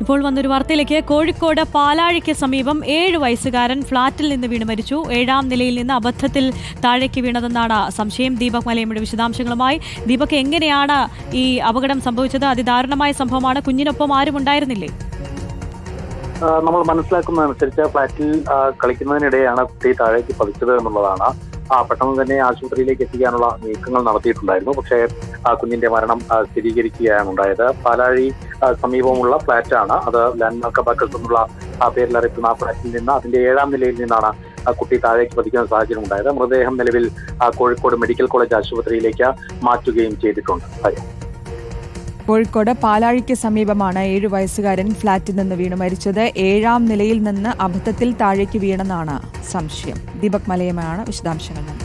ഇപ്പോൾ വന്നൊരു വാർത്തയിലേക്ക്. കോഴിക്കോട് പാലാഴിക്ക് സമീപം 7 വയസ്സുകാരൻ ഫ്ളാറ്റിൽ നിന്ന് വീണ് മരിച്ചു. 7ാം നിലയിൽ നിന്ന് അബദ്ധത്തിൽ താഴേക്ക് വീണതെന്നാണ് സംശയം. ദീപക് മലയമ്മയുടെ വിശദാംശങ്ങളുമായി. ദീപക്, എങ്ങനെയാണ് ഈ അപകടം സംഭവിച്ചത്? അതിദാരുണമായ സംഭവമാണ്. കുഞ്ഞിനൊപ്പം ആരും ഉണ്ടായിരുന്നില്ലേ? നമ്മൾ മനസ്സിലാക്കുന്നതനുസരിച്ച് ഫ്ളാറ്റിൽ കളിക്കുന്നതിനിടെയാണ് കുട്ടി താഴേക്ക് പതിച്ചത് എന്നുള്ളതാണ്. പെട്ടെന്ന് തന്നെ ആശുപത്രിയിലേക്ക് എത്തിക്കാനുള്ള നീക്കങ്ങൾ നടത്തിയിട്ടുണ്ടായിരുന്നു. പക്ഷേ കുഞ്ഞിന്റെ മരണം സ്ഥിരീകരിക്കുകയാണ് ഉണ്ടായത്. പാലാഴി സമീപമുള്ള ഫ്ളാറ്റാണ് അത്. ലാൻഡ്മാർക്ക് അബാക്കസ് എന്നുള്ള പേരിൽ അറിയപ്പെടുന്ന ആ ഫ്ളാറ്റിൽ നിന്ന് അതിന്റെ 7ാം നിലയിൽ നിന്നാണ് കുട്ടി താഴേക്ക് പതിക്കുന്ന സാഹചര്യം ഉണ്ടായത്. മൃതദേഹം നിലവിൽ കോഴിക്കോട് മെഡിക്കൽ കോളേജ് ആശുപത്രിയിലേക്ക് മാറ്റുകയും ചെയ്തിട്ടുണ്ട്. കോഴിക്കോട് പാലാഴിക്ക് സമീപമാണ് 7 വയസ്സുകാരൻ ഫ്ളാറ്റിൽ നിന്ന് വീണ് മരിച്ചത്. 7ാം നിലയിൽ നിന്ന് അബദ്ധത്തിൽ താഴേക്ക് വീണെന്നാണ് സംശയം. ദീപക് മലയമ്മയാണ് വിശദാംശങ്ങൾ.